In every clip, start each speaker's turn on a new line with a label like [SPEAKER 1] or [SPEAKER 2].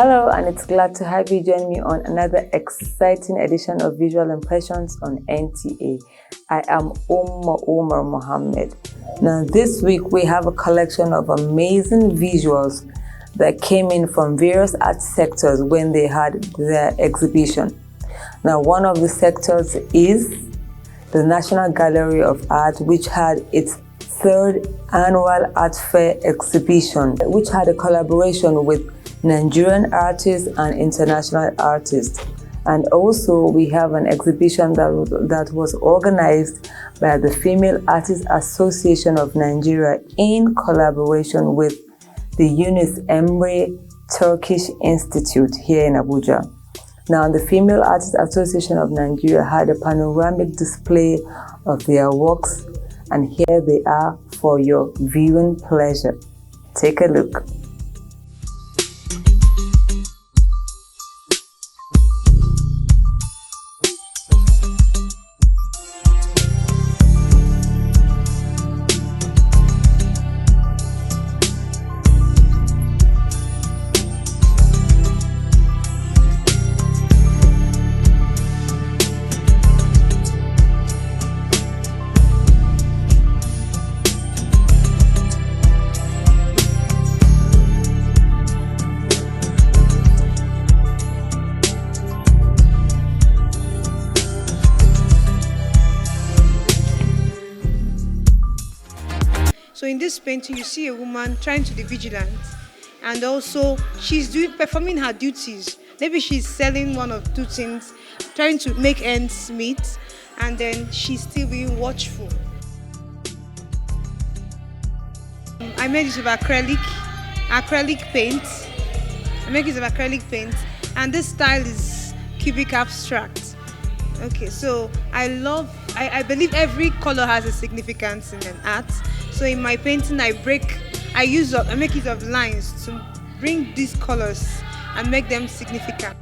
[SPEAKER 1] Hello, and it's glad to have you join me on another exciting edition of Visual Impressions on NTA. I am Omar Mohammed. Now, this week we have a collection of amazing visuals that came in from various art sectors when they had their exhibition. Now, one of the sectors is the National Gallery of Art, which had its third annual art fair exhibition, which had a collaboration with Nigerian artists and international artists. And also we have an exhibition that was organized by the Female Artists Association of Nigeria in collaboration with the Yunus Emre Turkish Institute here in Abuja. Now, the Female Artists Association of Nigeria had a panoramic display of their works, and here they are for your viewing pleasure. Take a look.
[SPEAKER 2] So in this painting, you see a woman trying to be vigilant, and also she's performing her duties. Maybe she's selling one or two things, trying to make ends meet, and then she's still being watchful. I made use of acrylic paint. And this style is cubic abstract. Okay, so I believe every color has a significance in an art. So in my painting, I make use of lines to bring these colors and make them significant.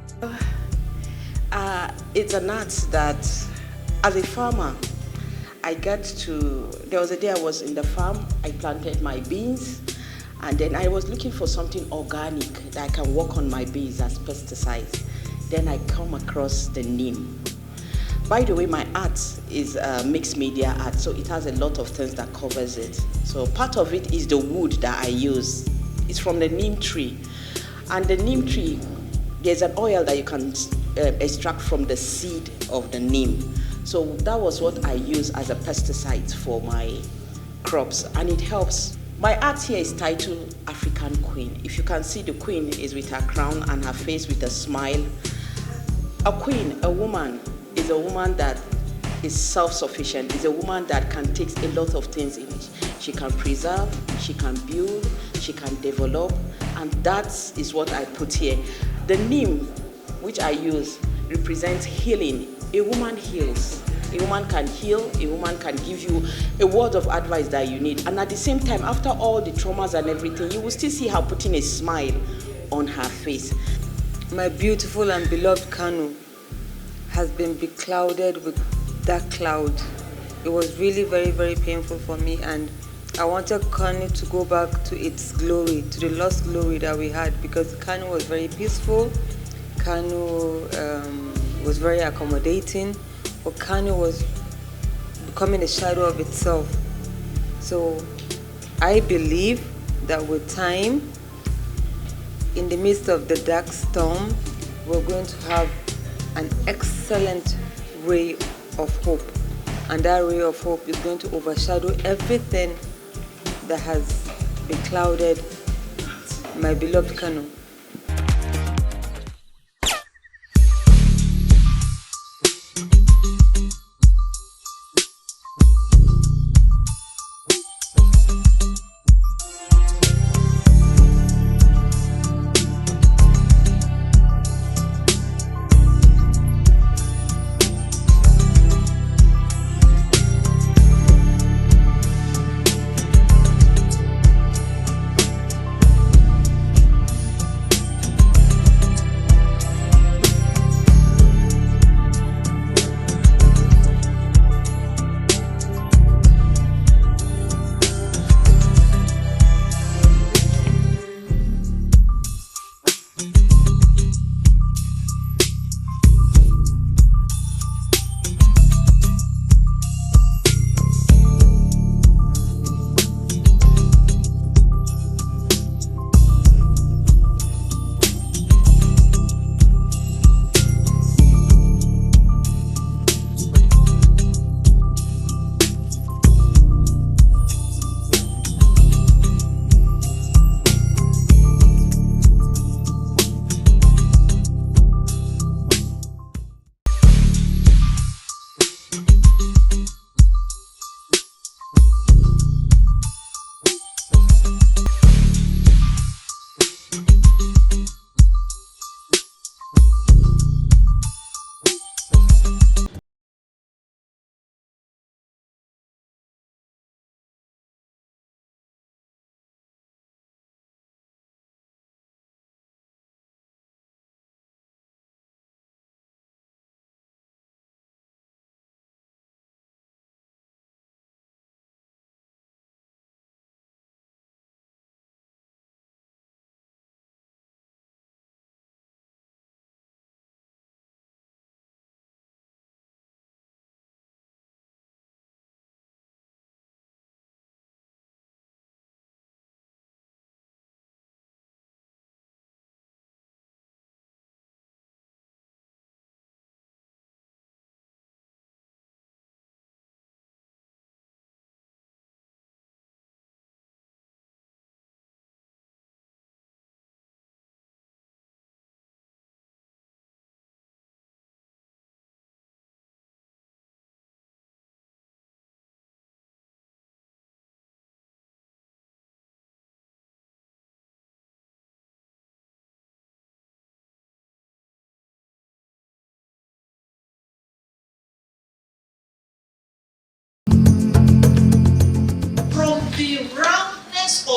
[SPEAKER 3] It's an art that, as a farmer, there was a day I was in the farm, I planted my beans, and then I was looking for something organic that I can work on my beans as pesticides. Then I come across the neem. By the way, my art is mixed media art, so it has a lot of things that covers it. So part of it is the wood that I use. It's from the neem tree. And the neem tree, there's an oil that you can extract from the seed of the neem. So that was what I use as a pesticide for my crops, and it helps. My art here is titled African Queen. If you can see, the queen is with her crown and her face with a smile. A queen, a woman, is a woman that is self-sufficient, is a woman that can take a lot of things in it. She can preserve, she can build, she can develop, and that is what I put here. The neem, which I use, represents healing. A woman heals. A woman can heal, a woman can give you a word of advice that you need. And at the same time, after all the traumas and everything, you will still see her putting a smile on her face.
[SPEAKER 1] My beautiful and beloved Kano has been beclouded with dark cloud. It was really very, very painful for me, and I wanted Kano to go back to its glory, to the lost glory that we had, because Kano was very peaceful, Kano was very accommodating, but Kano was becoming a shadow of itself. So I believe that with time, in the midst of the dark storm, we're going to have an excellent ray of hope, and that ray of hope is going to overshadow everything that has beclouded my beloved Kano.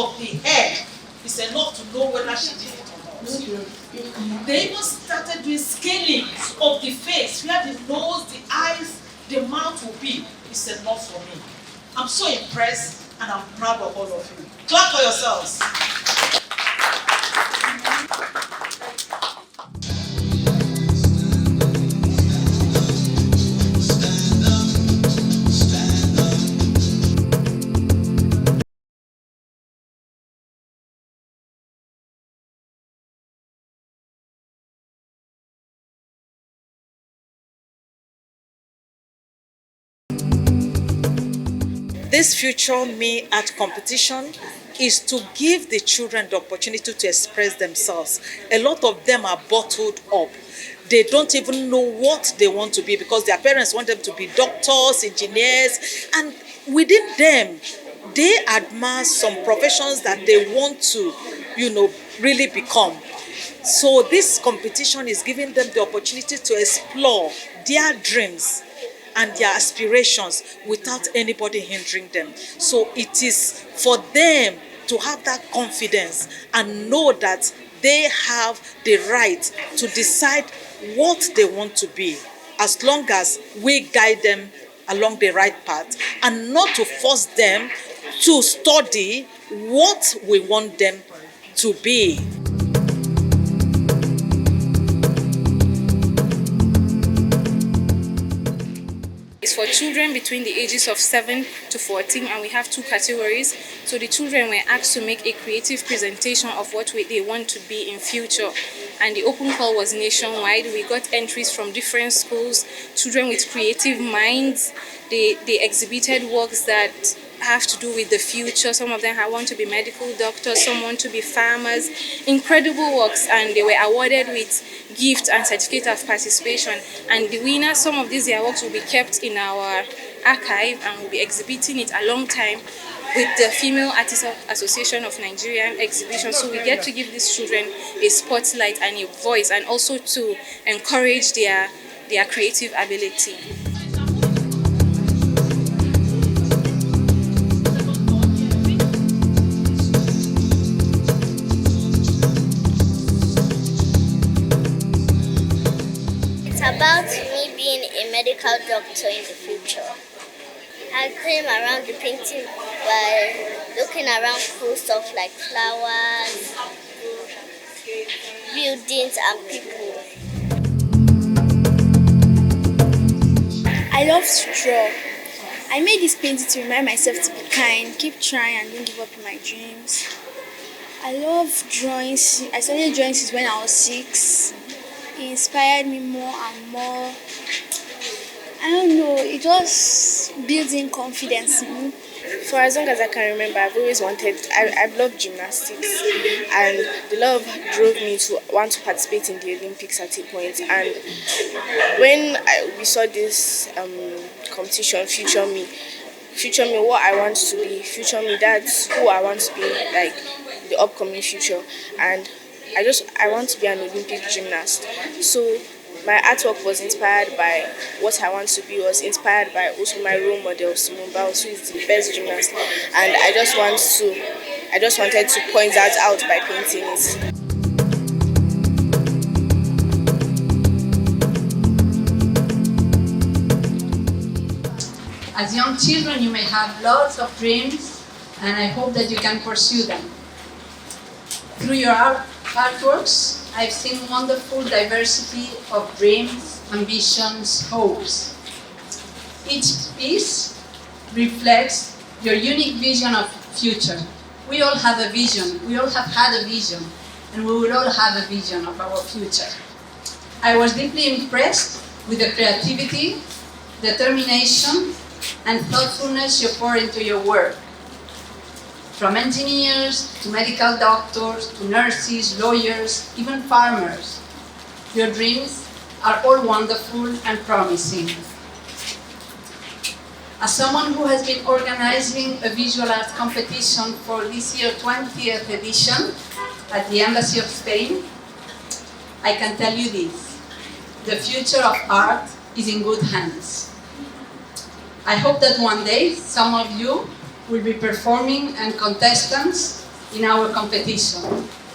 [SPEAKER 4] of the head is enough to know whether she did it or not. They even started doing scaling of the face, where the nose, the eyes, the mouth will be. It's enough for me. I'm so impressed and I'm proud of all of you. Clap for yourselves. This Future Me Art competition is to give the children the opportunity to express themselves. A lot of them are bottled up. They don't even know what they want to be because their parents want them to be doctors, engineers, and within them, they admire some professions that they want to, really become. So this competition is giving them the opportunity to explore their dreams and their aspirations without anybody hindering them. So it is for them to have that confidence and know that they have the right to decide what they want to be, as long as we guide them along the right path and not to force them to study what we want them to be.
[SPEAKER 5] It's for children between the ages of 7 to 14, and we have 2 categories. So the children were asked to make a creative presentation of what they want to be in future, and the open call was nationwide. We got entries from different schools, children with creative minds. They exhibited works that have to do with the future. Some of them want to be medical doctors, some want to be farmers. Incredible works, and they were awarded with gifts and certificate of participation. And the winners, some of these their works will be kept in our archive and we'll be exhibiting it a long time with the Female Artists Association of Nigerian exhibition. So we get to give these children a spotlight and a voice, and also to encourage their creative ability.
[SPEAKER 6] About me being a medical doctor in the future. I came around the painting by looking around cool stuff like flowers, buildings and people.
[SPEAKER 7] I love to draw. I made this painting to remind myself to be kind, keep trying and don't give up on my dreams. I love drawing. I started drawing since when I was 6. It inspired me more and more. I don't know, it just builds in confidence in me.
[SPEAKER 5] For as long as I can remember, I've always I've loved gymnastics, and the love drove me to want to participate in the Olympics at a point. And when we saw this competition, Future Me, what I want to be, Future Me, that's who I want to be, like the upcoming future. And I want to be an Olympic gymnast. So my artwork was inspired by what I want to be, was inspired by also my role model, Simone Biles, who is the best gymnast. And I just wanted to point that out by painting it.
[SPEAKER 8] As young children, you may have lots of dreams, and I hope that you can pursue them. Through your artworks, I've seen wonderful diversity of dreams, ambitions, hopes. Each piece reflects your unique vision of future. We all have a vision, we all have had a vision, and we will all have a vision of our future. I was deeply impressed with the creativity, determination, and thoughtfulness you pour into your work. From engineers to medical doctors to nurses, lawyers, even farmers. Your dreams are all wonderful and promising. As someone who has been organizing a visual art competition for this year's 20th edition at the Embassy of Spain, I can tell you this: the future of art is in good hands. I hope that one day some of you will be performing and contestants in our competition.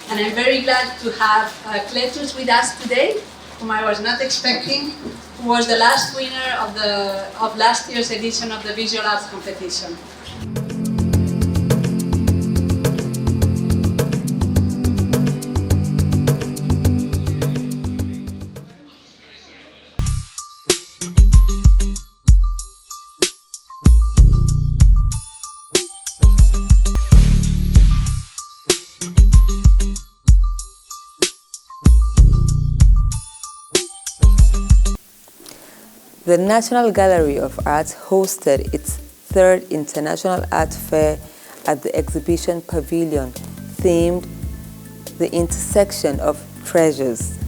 [SPEAKER 8] And I'm very glad to have Cletus with us today, whom I was not expecting, who was the last winner of last year's edition of the Visual Arts competition.
[SPEAKER 1] The National Gallery of Art hosted its third International Art Fair at the Exhibition Pavilion, themed The Intersection of Treasures.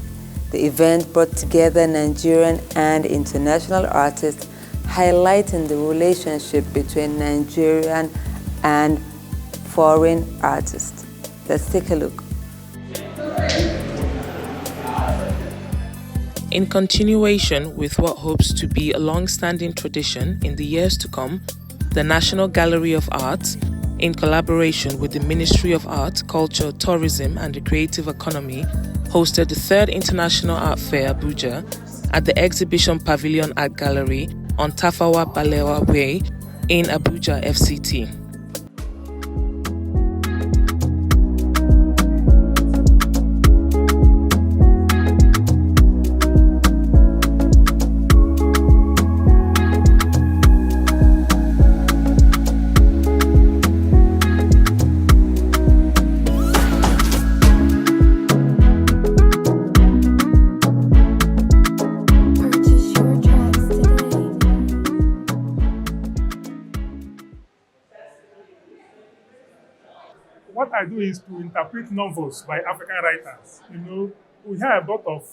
[SPEAKER 1] The event brought together Nigerian and international artists, highlighting the relationship between Nigerian and foreign artists. Let's take a look.
[SPEAKER 9] In continuation with what hopes to be a long-standing tradition in the years to come, the National Gallery of Art, in collaboration with the Ministry of Art, Culture, Tourism and the Creative Economy, hosted the third International Art Fair Abuja at the Exhibition Pavilion Art Gallery on Tafawa Balewa Way in Abuja, FCT.
[SPEAKER 10] What I do is to interpret novels by African writers. We have a lot of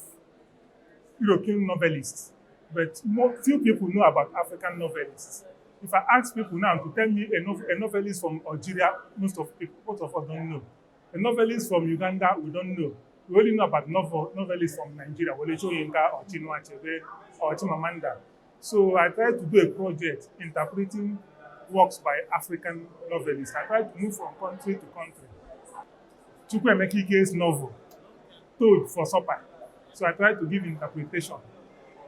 [SPEAKER 10] European novelists, but few people know about African novelists. If I ask people now to tell me a novelist from Algeria, most of us don't know. A novelist from Uganda, we don't know. We only know about novelists from Nigeria, Wole Soyinka or Chinua Achebe or Chimamanda. So I try to do a project interpreting works by African novelists. I try to move from country to country. Chukwuemeka Ike's novel, Toad for Supper. So I try to give interpretation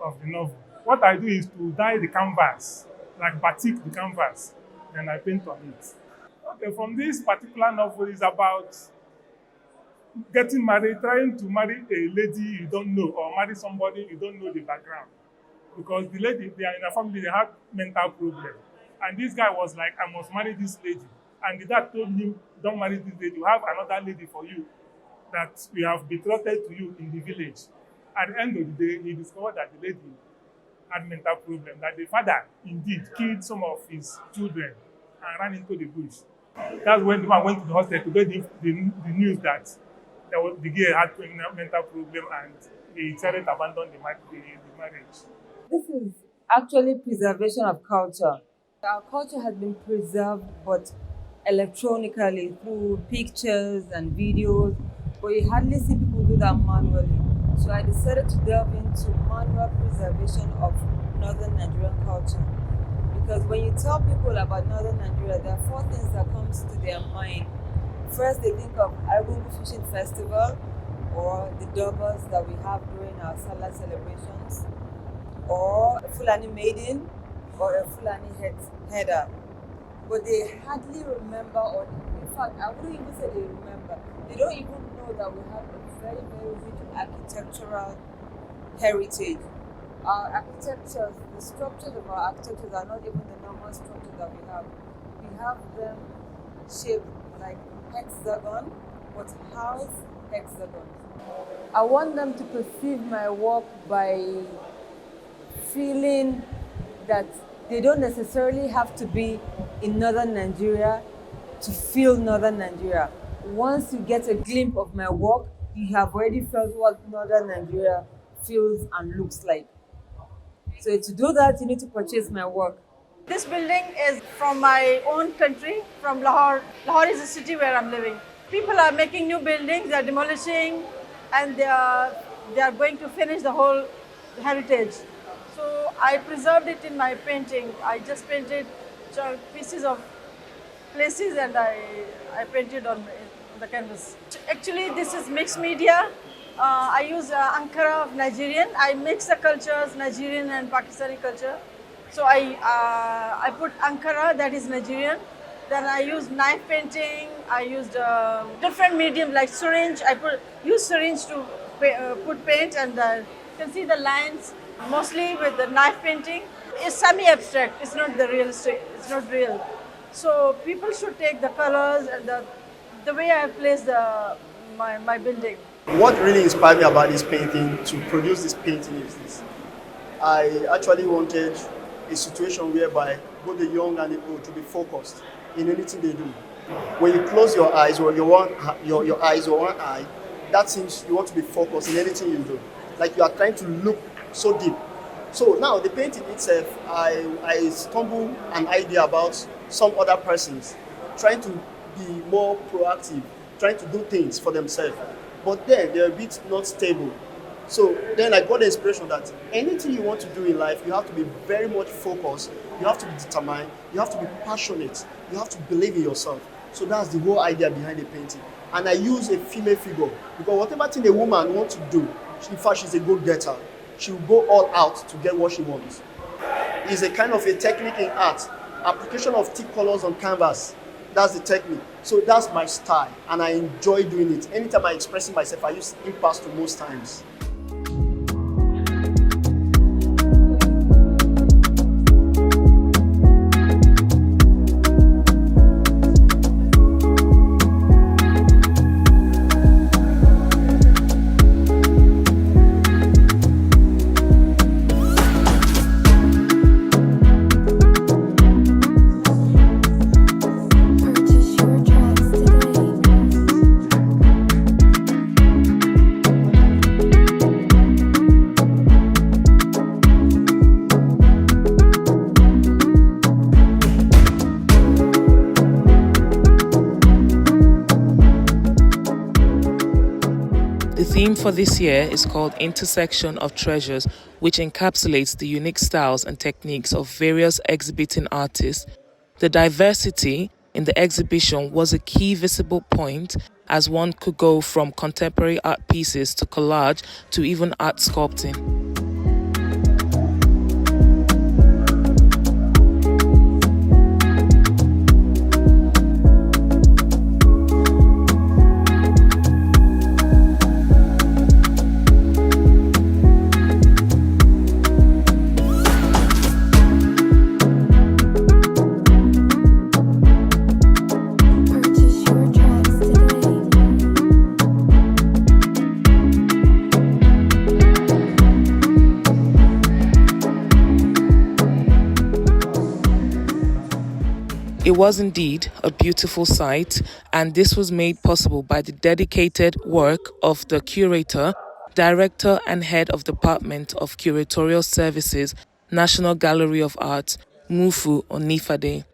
[SPEAKER 10] of the novel. What I do is to dye the canvas, like batik the canvas, then I paint on it. Okay, from this particular novel is about getting married, trying to marry a lady you don't know, or marry somebody you don't know the background. Because the lady, they are in a family, they have mental problem. And this guy was like, I must marry this lady. And the dad told him, don't marry this lady. You have another lady for you that we have betrothed to you in the village. At the end of the day, he discovered that the lady had mental problem, that the father indeed killed some of his children and ran into the bush. That's when the man went to the hospital to get the news that the girl had mental problem and he decided to abandon the marriage.
[SPEAKER 1] This is actually preservation of culture. Our culture has been preserved, but electronically through pictures and videos, but you hardly see people do that manually. So I decided to delve into manual preservation of northern Nigerian culture. Because when you tell people about northern Nigeria, there are four things that comes to their mind. First, they think of Argungu Fishing Festival, or the doubles that we have during our Salah celebrations, or a Fulani maiden, or a Fulani header. But they hardly remember, or in fact, I wouldn't even say they remember. They don't even know that we have a very, very rich architectural heritage. Our architectures, the structures of our architectures are not even the normal structures that we have. We have them shaped like hexagon, but house hexagons. I want them to perceive my work by feeling that they don't necessarily have to be in northern Nigeria to feel northern Nigeria. Once you get a glimpse of my work, you have already felt what northern Nigeria feels and looks like. So to do that, you need to purchase my work.
[SPEAKER 11] This building is from my own country, from Lahore. Lahore is the city where I'm living. People are making new buildings, they're demolishing, and they are going to finish the whole heritage. So I preserved it in my painting. I just painted pieces of places and I painted on the canvas. Actually, this is mixed media. I use Ankara of Nigerian. I mix the cultures, Nigerian and Pakistani culture. So I put Ankara, that is Nigerian. Then I use knife painting. I used different medium like syringe. Use syringe to put paint, and you can see the lines mostly with the knife painting. It's semi-abstract. It's not the realistic. It's not real. So people should take the colors and the way I have placed my building.
[SPEAKER 12] What really inspired me about this painting, to produce this painting, is this. I actually wanted a situation whereby both the young and the old to be focused in anything they do. When you close your eyes or your eyes or one eye, that seems you want to be focused in anything you do. Like you are trying to look so deep. So now the painting itself, I stumbled an idea about some other persons trying to be more proactive, trying to do things for themselves. But then they're a bit not stable. So then I got the inspiration that anything you want to do in life, you have to be very much focused, you have to be determined, you have to be passionate, you have to believe in yourself. So that's the whole idea behind the painting. And I use a female figure because whatever thing a woman wants to do, in fact, she's a go-getter. She will go all out to get what she wants. It's a kind of a technique in art, application of thick colors on canvas. That's the technique. So that's my style, and I enjoy doing it. Anytime I'm expressing myself, I use impasto most times.
[SPEAKER 9] The theme for this year is called Intersection of Treasures, which encapsulates the unique styles and techniques of various exhibiting artists. The diversity in the exhibition was a key visible point, as one could go from contemporary art pieces to collage to even art sculpting. It was indeed a beautiful sight, and this was made possible by the dedicated work of the curator, director and head of Department of Curatorial Services, National Gallery of Art, Mufu Onifade,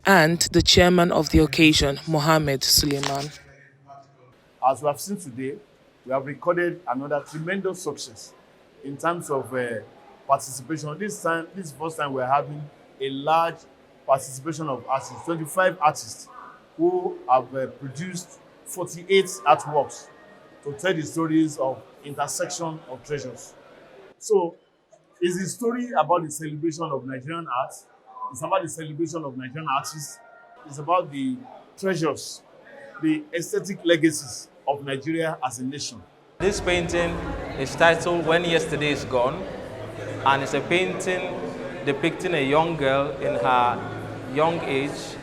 [SPEAKER 9] and the chairman of the occasion, Mohammed Suleiman.
[SPEAKER 13] As we have seen today, we have recorded another tremendous success in terms of participation. This is the first time we're having a large participation of artists, 25 artists who have produced 48 artworks to tell the stories of intersection of treasures. So it's a story about the celebration of Nigerian art. It's about the celebration of Nigerian artists. It's about the treasures, the aesthetic legacies of Nigeria as a nation.
[SPEAKER 14] This painting is titled When Yesterday is Gone, and it's a painting depicting a young girl in her young age,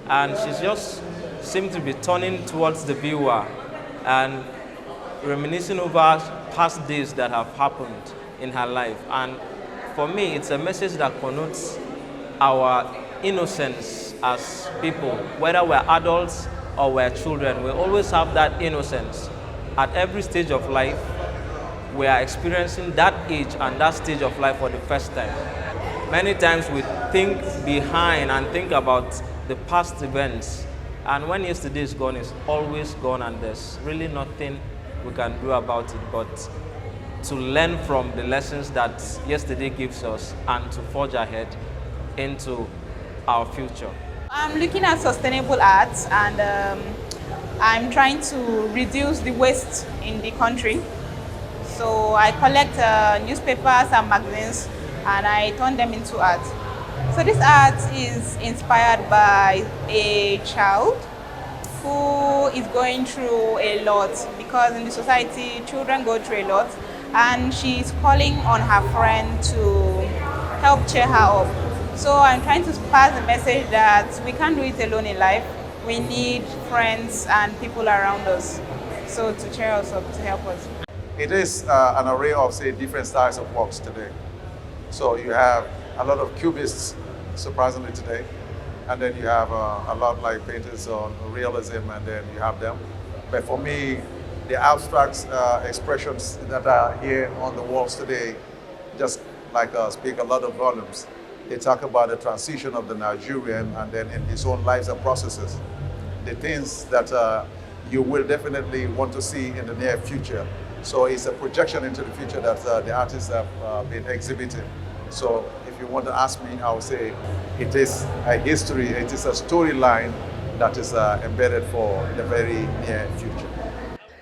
[SPEAKER 14] and she just seems to be turning towards the viewer and reminiscing over past days that have happened in her life. And for me, it's a message that connotes our innocence as people, whether we're adults or we're children. We always have that innocence. At every stage of life, we are experiencing that age and that stage of life for the first time. Many times we think behind and think about the past events, and when yesterday is gone, it's always gone, and there's really nothing we can do about it but to learn from the lessons that yesterday gives us and to forge ahead into our future.
[SPEAKER 15] I'm looking at sustainable arts, and I'm trying to reduce the waste in the country. So I collect newspapers and magazines and I turn them into art. So this art is inspired by a child who is going through a lot, because in the society children go through a lot, and she's calling on her friend to help cheer her up. So I'm trying to pass the message that we can't do it alone in life. We need friends and people around us, so to cheer us up, to help us.
[SPEAKER 16] It is an array of, say, different styles of works today. So you have a lot of cubists, surprisingly today, and then you have a lot like painters on realism, and then you have them. But for me, the abstract expressions that are here on the walls today just like speak a lot of volumes. They talk about the transition of the Nigerian and then in his own lives and processes. The things that you will definitely want to see in the near future. So it's a projection into the future that the artists have been exhibiting. So if you want to ask me, I would say it is a history, it is a storyline that is embedded for the very near future.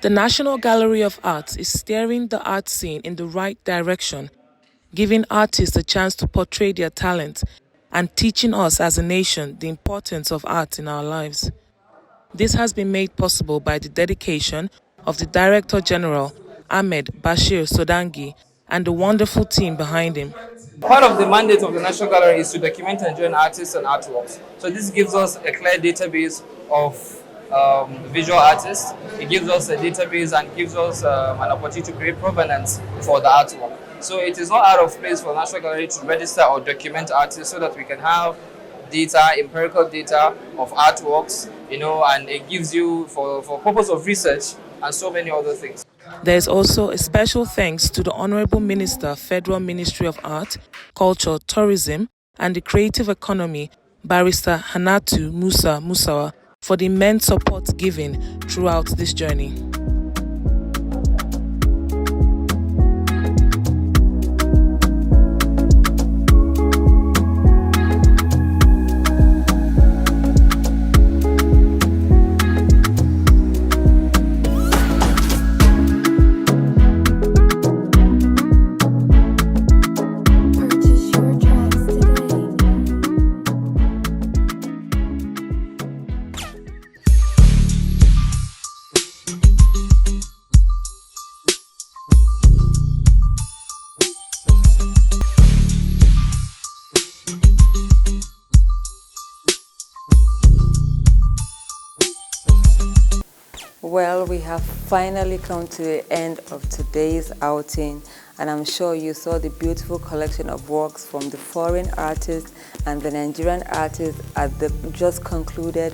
[SPEAKER 9] The National Gallery of Arts is steering the art scene in the right direction, giving artists a chance to portray their talent and teaching us as a nation the importance of art in our lives. This has been made possible by the dedication of the Director General, Ahmed Bashir Sodangi, and the wonderful team behind him.
[SPEAKER 17] Part of the mandate of the National Gallery is to document Nigerian artists and artworks. So this gives us a clear database of visual artists. It gives us a database and gives us an opportunity to create provenance for the artwork. So it is not out of place for the National Gallery to register or document artists so that we can have data, empirical data of artworks, and it gives you for purpose of research and so many other things.
[SPEAKER 9] There is also a special thanks to the Honorable Minister, Federal Ministry of Art, Culture, Tourism and the Creative Economy, Barrister Hanatu Musa Musawa, for the immense support given throughout this journey.
[SPEAKER 1] Well, we have finally come to the end of today's outing, and I'm sure you saw the beautiful collection of works from the foreign artists and the Nigerian artists at the just concluded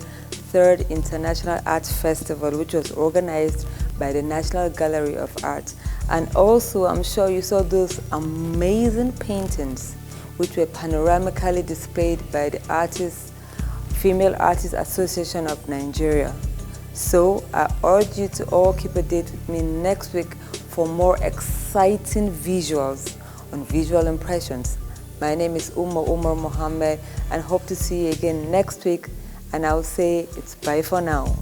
[SPEAKER 1] 3rd International Art Festival, which was organized by the National Gallery of Art. And also, I'm sure you saw those amazing paintings, which were panoramically displayed by the Female Artists Association of Nigeria. So I urge you to all keep a date with me next week for more exciting visuals on Visual Impressions. My name is Umar Mohammed, and hope to see you again next week, and I'll say it's bye for now.